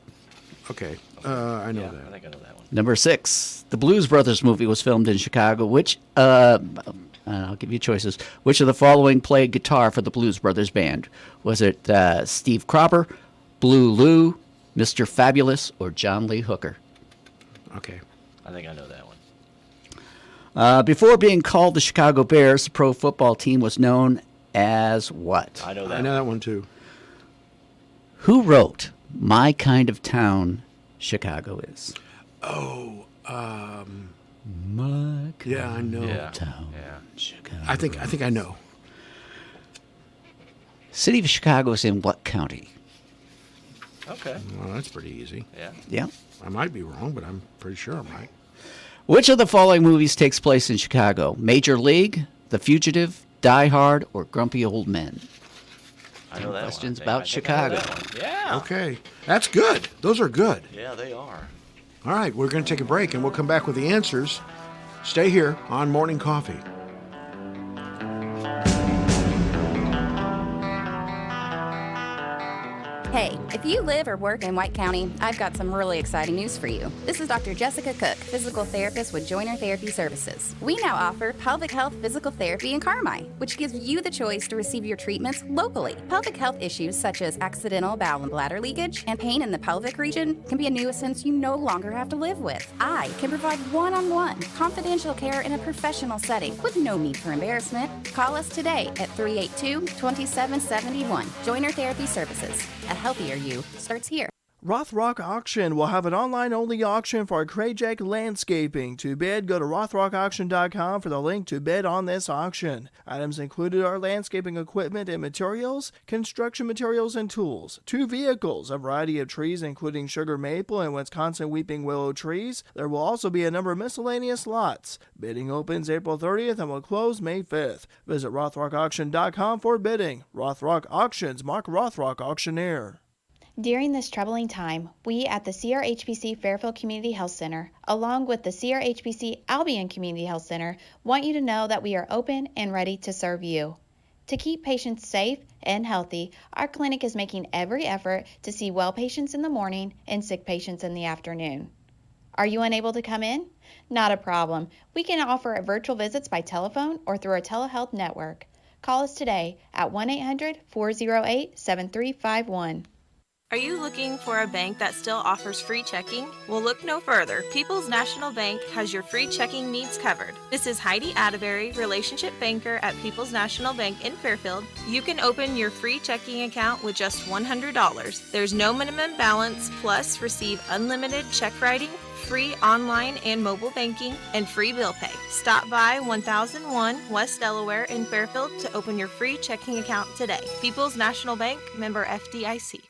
Okay, I know that. I think I know that one. Number 6, the Blues Brothers movie was filmed in Chicago. Which, I'll give you choices. Which of the following played guitar for the Blues Brothers band? Was it Steve Cropper, Blue Lou, Mr. Fabulous, or John Lee Hooker? Okay. I think I know that one. Before being called the Chicago Bears, the pro football team was known as what? I know that. I know that one too. Who wrote My Kind of Town, Chicago Is? Oh, My Kind yeah, I know. of Town, Chicago. I think I know. City of Chicago is in what county? Okay. Well, that's pretty easy. Yeah. Yeah. I might be wrong, but I'm pretty sure I'm right. Which of the following movies takes place in Chicago? Major League, The Fugitive, Die Hard, or Grumpy Old Men? I know that Questions one. about I think Chicago. I know that one. Yeah. Okay, that's good. Those are good. Yeah, they are. All right, we're going to take a break, and we'll come back with the answers. Stay here on Morning Coffee. Hey, if you live or work in White County, I've got some really exciting news for you. This is Dr. Jessica Cook, physical therapist with Joiner Therapy Services. We now offer pelvic health physical therapy in Carmi, which gives you the choice to receive your treatments locally. Pelvic health issues such as accidental bowel and bladder leakage and pain in the pelvic region can be a nuisance you no longer have to live with. I can provide one-on-one, confidential care in a professional setting with no need for embarrassment. Call us today at 382-2771. Joiner Therapy Services. A healthier you starts here. Rothrock Auction will have an online-only auction for Crayjack Landscaping. To bid, go to rothrockauction.com for the link to bid on this auction. Items included are landscaping equipment and materials, construction materials and tools, 2 vehicles, a variety of trees including sugar maple and Wisconsin weeping willow trees. There will also be a number of miscellaneous lots. Bidding opens April 30th and will close May 5th. Visit rothrockauction.com for bidding. Rothrock Auctions, Mark Rothrock Auctioneer. During this troubling time, we at the CRHBC Fairfield Community Health Center, along with the CRHBC Albion Community Health Center, want you to know that we are open and ready to serve you. To keep patients safe and healthy, our clinic is making every effort to see well patients in the morning and sick patients in the afternoon. Are you unable to come in? Not a problem. We can offer virtual visits by telephone or through our telehealth network. Call us today at 1-800-408-7351. Are you looking for a bank that still offers free checking? Well, look no further. People's National Bank has your free checking needs covered. This is Heidi Atterbury, relationship banker at People's National Bank in Fairfield. You can open your free checking account with just $100. There's no minimum balance, plus receive unlimited check writing, free online and mobile banking, and free bill pay. Stop by 1001 West Delaware in Fairfield to open your free checking account today. People's National Bank, member FDIC.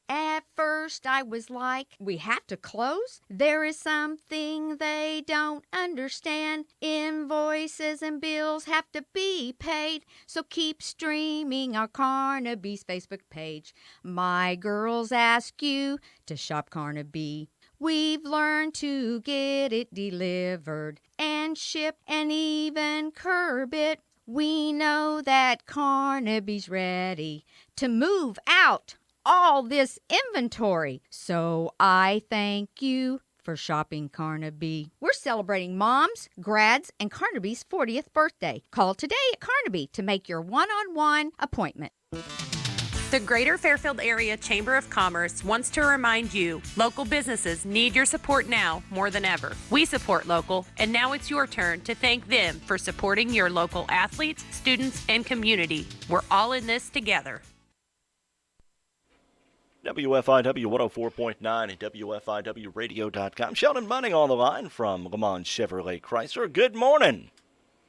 At first I was like, we have to close? There is something they don't understand. Invoices and bills have to be paid. So keep streaming our Carnaby's Facebook page. My girls ask you to shop Carnaby. We've learned to get it delivered and ship and even curb it. We know that Carnaby's ready to move out all this inventory. So I thank you for shopping Carnaby. We're celebrating moms, grads, and Carnaby's 40th birthday. Call today at Carnaby to make your one-on-one appointment. The Greater Fairfield Area Chamber of Commerce wants to remind you, local businesses need your support now more than ever. We support local, and now it's your turn to thank them for supporting your local athletes, students, and community. We're all in this together. WFIW 104.9 and WFIWradio.com. Sheldon Bunning on the line from Le Mans Chevrolet Chrysler. Good morning.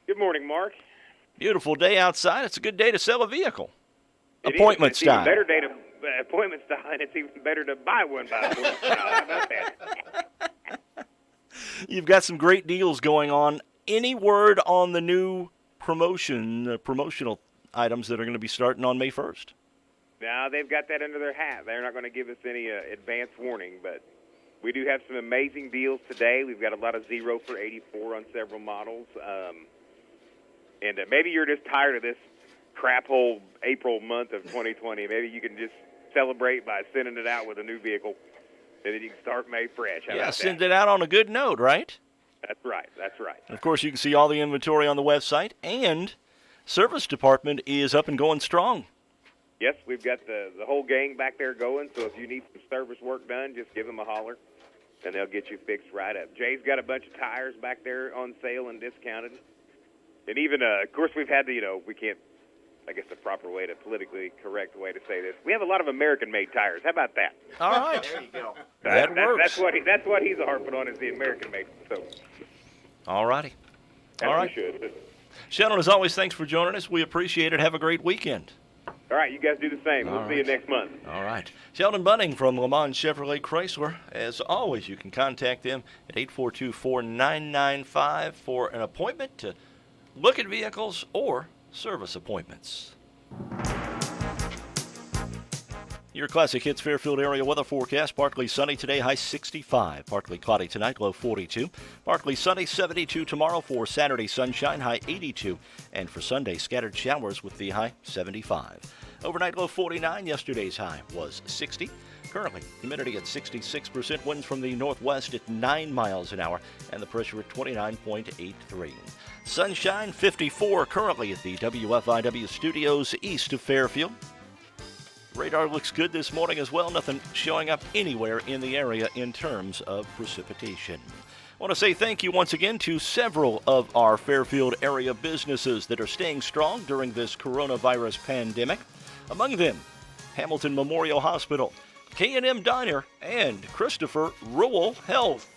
Good morning, Mark. Beautiful day outside. It's a good day to sell a vehicle. It Appointment is. It's style. even better day to appointment style, and it's even better to buy one by appointment style. How about that? You've got some great deals going on. Any word on the new promotional items that are going to be starting on May 1st? Now, they've got that under their hat. They're not going to give us any advance warning, but we do have some amazing deals today. We've got a lot of 0 for 84 on several models. And maybe you're just tired of this crap hole April month of 2020. Maybe you can just celebrate by sending it out with a new vehicle, and then you can start May fresh. How about Send that? it out on a good note, right? That's right. That's right. Of course, you can see all the inventory on the website, and service department is up and going strong. Yes, we've got the whole gang back there going, so if you need some service work done, just give them a holler, and they'll get you fixed right up. Jay's got a bunch of tires back there on sale and discounted. And even, of course, we've had we can't, I guess the proper way to, politically correct way to say this, we have a lot of American-made tires. How about that? All right. There you go. That works. That's what he's harping on is the American-made. So, All righty. as All right. we should. Sheldon, as always, thanks for joining us. We appreciate it. Have a great weekend. All right, you guys do the same. We'll see you next month. All right. Sheldon Bunning from Le Mans Chevrolet Chrysler. As always, you can contact them at 842-4995 for an appointment to look at vehicles or service appointments. Your Classic Hits Fairfield area weather forecast. Partly sunny today, high 65. Partly cloudy tonight, low 42. Partly sunny, 72 tomorrow. For Saturday, sunshine, high 82. And for Sunday, scattered showers with the high 75. Overnight, low 49. Yesterday's high was 60. Currently, humidity at 66%. Winds from the northwest at 9 miles an hour. And the pressure at 29.83. Sunshine, 54 currently at the WFIW studios east of Fairfield. Radar looks good this morning as well. Nothing showing up anywhere in the area in terms of precipitation. I want to say thank you once again to several of our Fairfield area businesses that are staying strong during this coronavirus pandemic. Among them, Hamilton Memorial Hospital, K&M Diner, and Christopher Rural Health.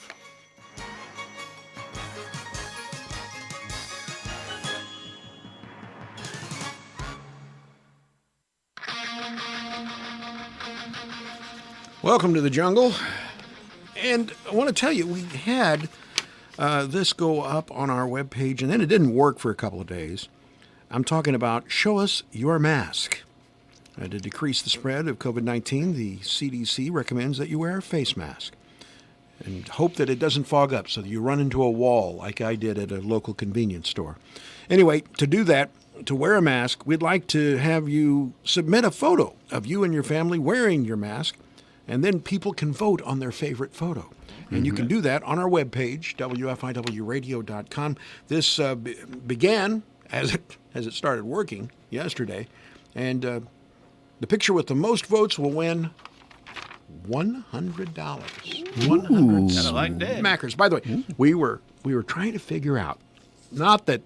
Welcome to the jungle. And I want to tell you, we had this go up on our webpage, and then it didn't work for a couple of days. I'm talking about Show Us Your Mask. To decrease the spread of COVID-19, the CDC recommends that you wear a face mask and hope that it doesn't fog up so that you run into a wall like I did at a local convenience store. Anyway, to do that, to wear a mask, we'd like to have you submit a photo of you and your family wearing your mask, and then people can vote on their favorite photo. And you can do that on our webpage, WFIWradio.com. This began as it started working yesterday, and the picture with the most votes will win $100. $100. Kinda like that. Mackers. By the way, we were trying to figure out, not that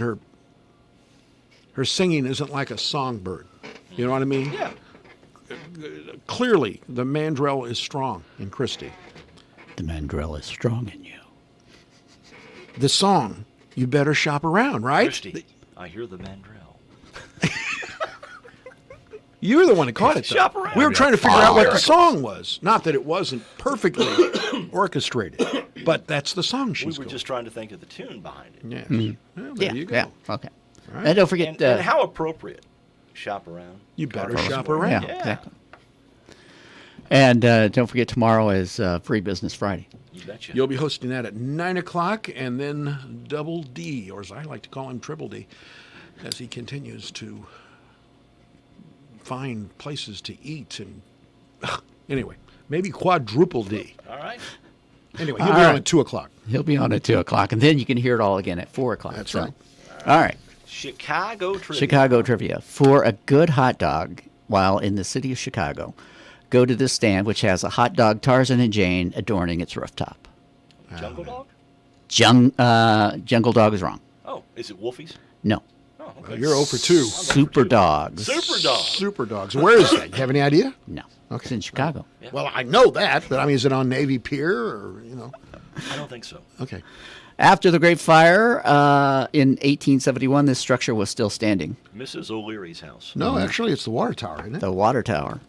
her singing isn't like a songbird. You know what I mean? Yeah. Clearly, the mandrel is strong in Christy. The mandrel is strong in you. The song, You Better Shop Around, right? Christy, I hear the mandrel. You were the one who caught it, though. Shop around. We were trying to figure out what the song was. Not that it wasn't perfectly orchestrated, but that's the song she's We were just trying to think of the tune behind it. Yes. Mm-hmm. Well, there you go. Yeah, okay. Right. And don't forget... And how appropriate. Shop around. You better shop around. Yeah, exactly. And don't forget, tomorrow is Free Business Friday. You betcha. You'll be hosting that at 9 o'clock, and then Double D, or as I like to call him, Triple D, as he continues to find places to eat. And anyway, maybe Quadruple D. All right. Anyway, he'll be on at 2 o'clock. He'll be on at 2 o'clock, and then you can hear it all again at 4 o'clock. That's right. All right. Chicago trivia. Chicago trivia. For a good hot dog while in the city of Chicago, go to this stand, which has a hot dog Tarzan and Jane adorning its rooftop. Jungle Dog? Jungle Dog is wrong. Oh, is it Wolfie's? No. Oh, okay. Well, you're 0 for 2. Super Dogs. Super Dog. Super Dogs. Where is that? You have any idea? No. Okay. It's in Chicago. Yeah. Well, I know that, but I mean, is it on Navy Pier or, I don't think so. Okay. After the Great Fire in 1871, this structure was still standing. Mrs. O'Leary's house. No, actually, it's the water tower, isn't it? The Water Tower.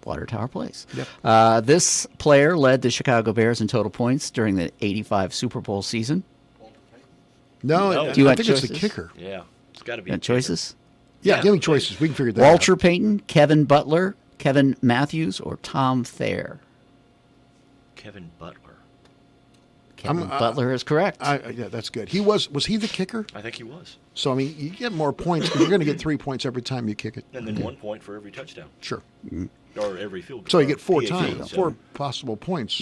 Water Tower Place. Yep. This player led the Chicago Bears in total points during the 85 Super Bowl season. No, Do you I want think choices? it's the kicker. Yeah, it's got to be. You want choices? Yeah, give me choices. We can figure that out. Walter Payton, Kevin Butler, Kevin Matthews, or Tom Thayer? Kevin Butler. Kevin Butler is correct. Yeah, that's good. Was he the kicker? I think he was. So, I mean, you get more points, but you're going to get 3 points every time you kick it. And then 1 point for every touchdown. Sure. Or every field goal. So you get 4 PAT, times, so- 4 possible points,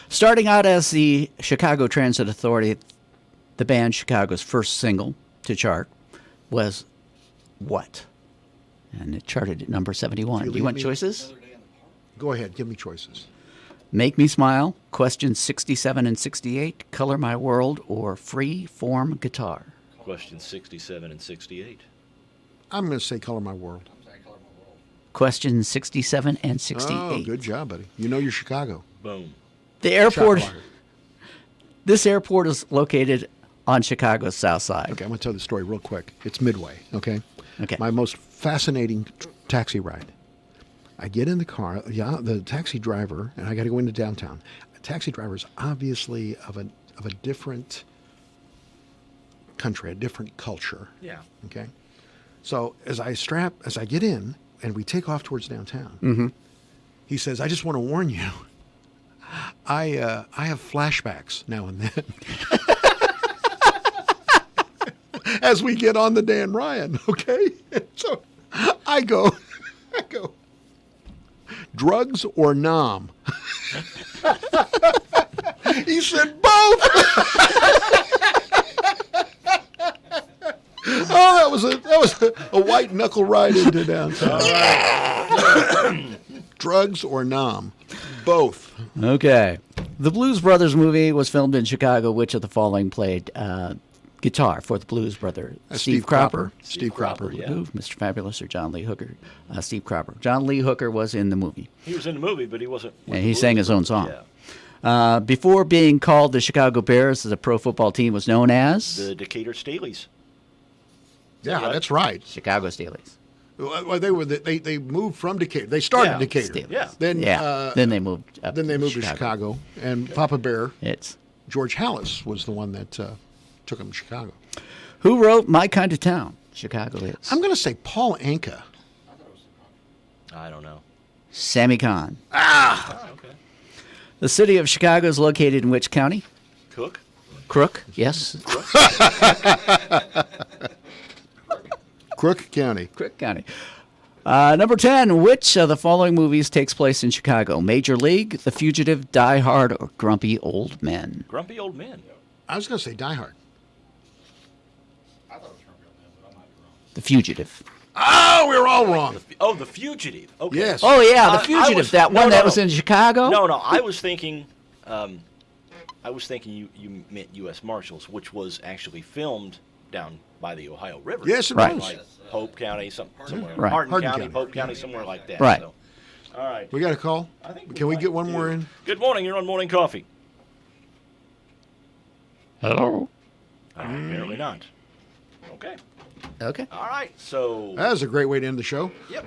Starting out as the Chicago Transit Authority, the band Chicago's first single to chart was what? And it charted at number 71. Do you want choices? Go ahead. Give me choices. Make Me Smile, Questions 67 and 68, Color My World, or Free Form Guitar? Questions 67 and 68. I'm going to say Color My World. Questions 67 and 68. Oh, good job, buddy. You know your Chicago. Boom. The airport. Chocolate. This airport is located on Chicago's south side. Okay, I'm going to tell the story real quick. It's Midway, okay? Okay. My most fascinating taxi ride. I get in the car, the taxi driver, and I got to go into downtown. The taxi driver is obviously of a different country, a different culture. Yeah. Okay. So as I get in and we take off towards downtown, he says, "I just want to warn you, I have flashbacks now and then." As we get on the Dan Ryan, okay? So I go, drugs or nom? He said both. Oh, that was a white knuckle ride into downtown. Drugs or nom? Both. Okay. The Blues Brothers movie was filmed in Chicago. Which of the following played guitar for the Blues Brothers? Steve Cropper. Steve Cropper. Yeah. Who? Mr. Fabulous or John Lee Hooker? Steve Cropper. John Lee Hooker was in the movie. He was in the movie, but he wasn't. And he sang his own song. Yeah. Before being called the Chicago Bears, the pro football team was known as The Decatur Staleys. Yeah, that's right. Chicago Steelers. Well, they moved from Decatur. They started Decatur. Steelers. Yeah. Then Then they moved up to Chicago. And Papa Bear, It's George Hallis, was the one that took him to Chicago. who wrote My Kind of Town? Chicago is. I'm going to say Paul Anka. I don't know. Sammy Kahn. Okay. The city of Chicago is located in which county? Cook? Crook, yes. Crook County. Crook County. Number 10, which of the following movies takes place in Chicago? Major League, The Fugitive, Die Hard, or Grumpy Old Men? Grumpy Old Men. I was going to say Die Hard. The Fugitive. Oh, we were all wrong. The Fugitive. Okay. Yes. Oh, yeah, The I Fugitive. was- that no, one no, that no. was in Chicago? No, I was thinking. You meant U.S. Marshals, which was actually filmed down by the Ohio River. Yes, it Right. was. Like Pope County, somewhere. Right. Hardin Hardin County, County. Pope County, somewhere like that. Right. So. All right. We got a call? I think Can we might get one do. more in? Good morning. You're on Morning Coffee. Hello? Apparently not. Okay. Okay. All right. So. That was a great way to end the show. Yep.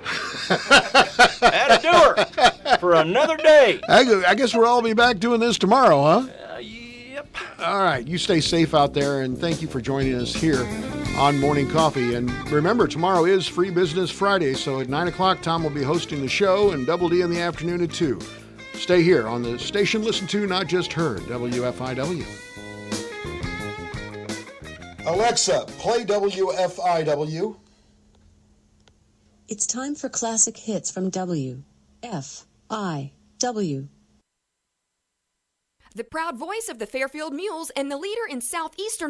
That'll do her for another day. I guess we'll all be back doing this tomorrow, huh? Yep. All right. You stay safe out there, and thank you for joining us here on Morning Coffee. And remember, tomorrow is Free Business Friday, so at 9 o'clock, Tom will be hosting the show, and Double D in the afternoon at 2. Stay here on the station listened to, not just heard, WFIW. Alexa, play WFIW. It's time for classic hits from WFIW. The proud voice of the Fairfield Mules and the leader in Southeastern